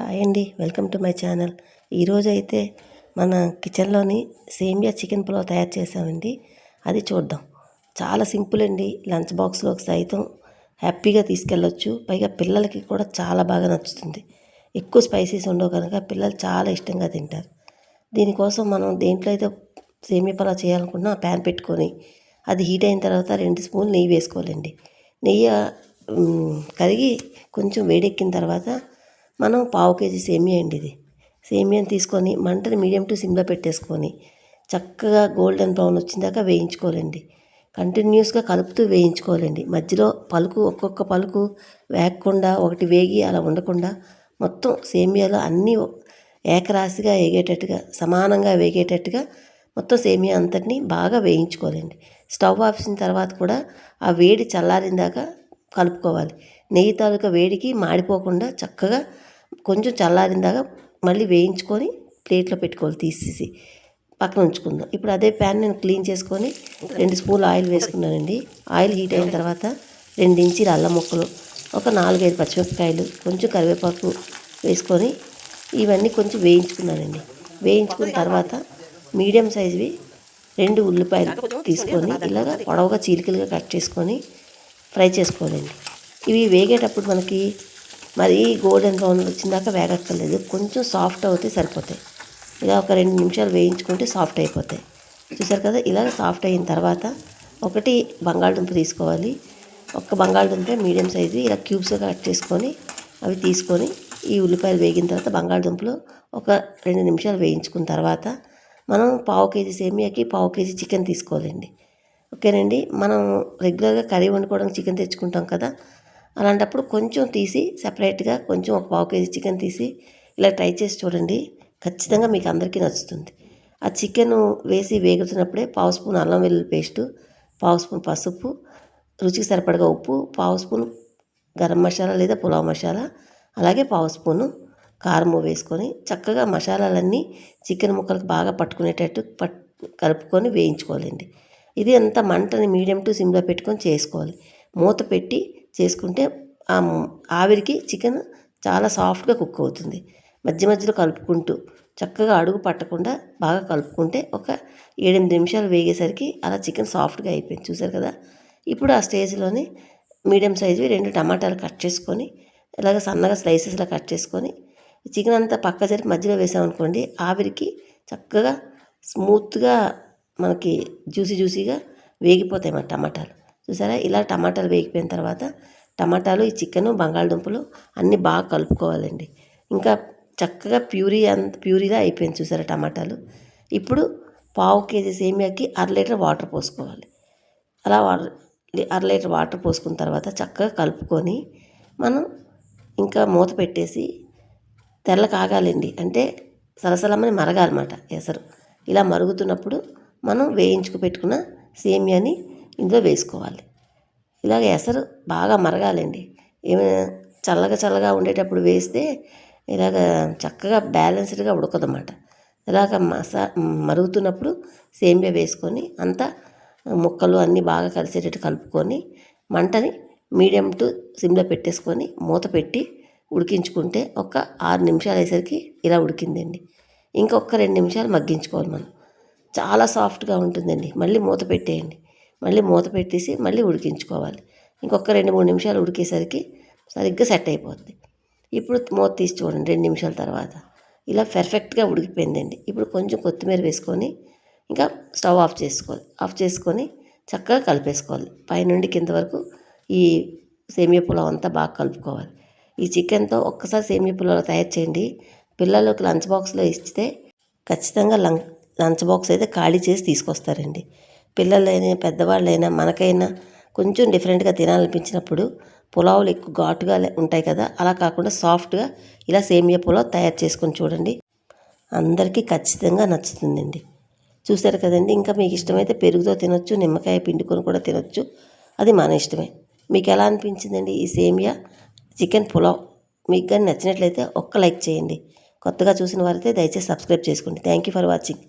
Hi అండి, welcome to my channel. ఈరోజైతే మన కిచెన్లోని సేమియా చికెన్ పులావ్ తయారు చేసామండి. అది చూద్దాం. చాలా సింపుల్ అండి. లంచ్ బాక్స్లోకి సైతం హ్యాపీగా తీసుకెళ్ళొచ్చు. పైగా పిల్లలకి కూడా చాలా బాగా నచ్చుతుంది. ఎక్కువ స్పైసీస్ ఉండవు కనుక పిల్లలు చాలా ఇష్టంగా తింటారు. దీనికోసం మనం దేంట్లో అయితే సేమియా పులావ్ చేయాలనుకున్నా ప్యాన్ పెట్టుకొని అది హీట్ అయిన తర్వాత 2 స్పూన్లు నెయ్యి వేసుకోవాలండి. నెయ్యి కరిగి కొంచెం వేడెక్కిన తర్వాత మనం పావు కేజీ సేమియా అండి ఇది. సేమియాని తీసుకొని మంటని మీడియం టు సిమ్లో పెట్టేసుకొని చక్కగా గోల్డెన్ బ్రౌన్ వచ్చిందాకా వేయించుకోవాలండి. కంటిన్యూస్గా కలుపుతూ వేయించుకోవాలండి. మధ్యలో ఒక్కొక్క పలుకు వేగకుండా ఒకటి వేగి అలా ఉండకుండా మొత్తం సేమియాలో అన్నీ ఏకరాశిగా వేగేటట్టుగా సమానంగా వేగేటట్టుగా మొత్తం సేమియా అంతటిని బాగా వేయించుకోవాలండి. స్టవ్ ఆపిన తర్వాత కూడా ఆ వేడి చల్లారిన దాకా కలుపుకోవాలి. నెయ్యి తాలూకా వేడికి మాడిపోకుండా చక్కగా కొంచెం చల్లారిన దాకా మళ్ళీ వేయించుకొని ప్లేట్లో పెట్టుకోవాలి. తీసేసి పక్కన ఉంచుకుందాం. ఇప్పుడు అదే ప్యాన్ నేను క్లీన్ చేసుకొని 2 స్పూన్లు ఆయిల్ వేసుకున్నానండి. ఆయిల్ హీట్ అయిన తర్వాత 2 ఇంచీల అల్లం ముక్కలు, ఒక 4-5 పచ్చిమిరపకాయలు, కొంచెం కరివేపాకు వేసుకొని ఇవన్నీ కొంచెం వేయించుకున్నానండి. వేయించుకున్న తర్వాత మీడియం సైజువి 2 ఉల్లిపాయలు తీసుకొని ఇలాగ పొడవుగా చీలికలుగా కట్ చేసుకొని ఫ్రై చేసుకోవాలండి. ఇవి వేగేటప్పుడు మనకి మరి గోల్డెన్ బ్రౌన్ వచ్చిందాక వేగక్కర్లేదు. కొంచెం సాఫ్ట్ అవుతే సరిపోతాయి. ఇలా ఒక 2 నిమిషాలు వేయించుకుంటే సాఫ్ట్ అయిపోతాయి. చూసారు కదా, ఇలా సాఫ్ట్ అయిన తర్వాత ఒకటి బంగాళదుంప తీసుకోవాలి. ఒక్క బంగాళదుంప మీడియం సైజు ఇలా క్యూబ్స్గా కట్ చేసుకొని అవి తీసుకొని ఈ ఉల్లిపాయలు వేగిన తర్వాత బంగాళదుంపలు ఒక 2 నిమిషాలు వేయించుకున్న తర్వాత మనం పావు కేజీ సేమియాకి పావు కేజీ చికెన్ తీసుకోవాలండి. ఓకేనండి. మనం రెగ్యులర్గా కర్రీ వండుకోవడానికి చికెన్ తెచ్చుకుంటాం కదా, అలాంటప్పుడు కొంచెం తీసి సపరేట్గా కొంచెం ఒక పావు కేజీ చికెన్ తీసి ఇలా ట్రై చేసి చూడండి. ఖచ్చితంగా మీకు అందరికీ నచ్చుతుంది. ఆ చికెన్ వేసి వేగుతున్నప్పుడే పావు స్పూన్ అల్లం వెల్లుల్లి పేస్టు, పావు స్పూన్ పసుపు, రుచికి సరిపడగా ఉప్పు, పావు స్పూన్ గరం మసాలా లేదా పులావ్ మసాలా, అలాగే పావు స్పూను కారము వేసుకొని చక్కగా మసాలాలన్నీ చికెన్ ముక్కలకు బాగా పట్టుకునేటట్టు కలుపుకొని వేయించుకోవాలండి. ఇది అంతా మంటని మీడియం టు సిమ్లో పెట్టుకొని చేసుకోవాలి. మూత పెట్టి చేసుకుంటే ఆ ఆవిరికి చికెన్ చాలా సాఫ్ట్గా కుక్ అవుతుంది. మధ్య మధ్యలో కలుపుకుంటూ చక్కగా అడుగు పట్టకుండా బాగా కలుపుకుంటే ఒక 7-8 నిమిషాలు వేగేసరికి అలా చికెన్ సాఫ్ట్గా అయిపోయింది. చూసారు కదా. ఇప్పుడు ఆ స్టేజ్లోని మీడియం సైజువి 2 టమాటాలు కట్ చేసుకొని ఇలాగ సన్నగా స్లైసెస్లా కట్ చేసుకొని చికెన్ అంతా పక్క జరిపి మధ్యలో వేసామనుకోండి, ఆవిరికి చక్కగా స్మూత్గా మనకి జ్యూసీగా వేగిపోతాయి మన టమాటాలు. చూసారా, ఇలా టమాటాలు వేగిపోయిన తర్వాత టమాటాలు, ఈ చికెను, బంగాళదుంపలు అన్నీ బాగా కలుపుకోవాలండి. ఇంకా చక్కగా ప్యూరీలా అయిపోయింది. చూసారా టమాటాలు. ఇప్పుడు పావు కేజీ సేమియాకి 1/2 లీటర్ వాటర్ పోసుకోవాలి. అలా 1/2 లీటర్ వాటర్ పోసుకున్న తర్వాత చక్కగా కలుపుకొని మనం ఇంకా మూత పెట్టేసి తెల్ల కాగాలండి. అంటే సలసలమని మరగాలన్నమాట ఎసరు. ఇలా మరుగుతున్నప్పుడు మనం వేయించుకు పెట్టుకున్న సేమియాని ఇందులో వేసుకోవాలి. ఇలాగ ఎసరు బాగా మరగాలండి. ఏమైనా చల్లగా ఉండేటప్పుడు వేస్తే ఇలాగ చక్కగా బ్యాలెన్స్డ్గా ఉడకదన్నమాట. ఇలాగ మరుగుతున్నప్పుడు సేమియా వేసుకొని అంతా ముక్కలు అన్నీ బాగా కలిసేటట్టు కలుపుకొని మంటని మీడియం టు సిమ్లో పెట్టేసుకొని మూత పెట్టి ఉడికించుకుంటే ఒక 6 నిమిషాలు అయ్యేసరికి ఇలా ఉడికిందండి. ఇంకొక 2 నిమిషాలు మగ్గించుకోవాలి మనం. చాలా సాఫ్ట్గా ఉంటుందండి. మళ్ళీ మూత పెట్టేయండి. మళ్ళీ మూత పెట్టేసి మళ్ళీ ఉడికించుకోవాలి. ఇంకొక 2-3 నిమిషాలు ఉడికేసరికి సరిగ్గా సెట్ అయిపోద్ది. ఇప్పుడు మూత తీసి చూడండి 2 నిమిషాల తర్వాత ఇలా పర్ఫెక్ట్గా ఉడికిపోయిందండి. ఇప్పుడు కొంచెం కొత్తిమీర వేసుకొని ఇంకా స్టవ్ ఆఫ్ చేసుకొని చక్కగా కలిపేసుకోవాలి. పైనుండి కింద వరకు ఈ సేమియా పులావ్ అంతా బాగా కలుపుకోవాలి. ఈ చికెన్తో ఒక్కసారి సేమియా పులావ్ తయారు చేయండి. పిల్లలకు లంచ్ బాక్స్లో ఇస్తే ఖచ్చితంగా లంచ్ బాక్స్ అయితే ఖాళీ చేసి తీసుకొస్తారండి. పిల్లలైనా పెద్దవాళ్ళైనా మనకైనా కొంచెం డిఫరెంట్గా తినాలనిపించినప్పుడు పులావులు ఎక్కువ ఘాటుగా ఉంటాయి కదా, అలా కాకుండా సాఫ్ట్గా ఇలా సేమియా పులావ్ తయారు చేసుకొని చూడండి. అందరికీ ఖచ్చితంగా నచ్చుతుందండి. చూసారు కదండి. ఇంకా మీకు ఇష్టమైతే పెరుగుతో తినొచ్చు, నిమ్మకాయ పిండుకొని కూడా తినొచ్చు. అది మన ఇష్టమే. మీకు ఎలా అనిపించిందండి ఈ సేమియా చికెన్ పులావ్? మీకు కానీ నచ్చినట్లయితే ఒక్క లైక్ చేయండి. కొత్తగా చూసిన వారైతే దయచేసి సబ్స్క్రైబ్ చేసుకోండి. Thank you for watching.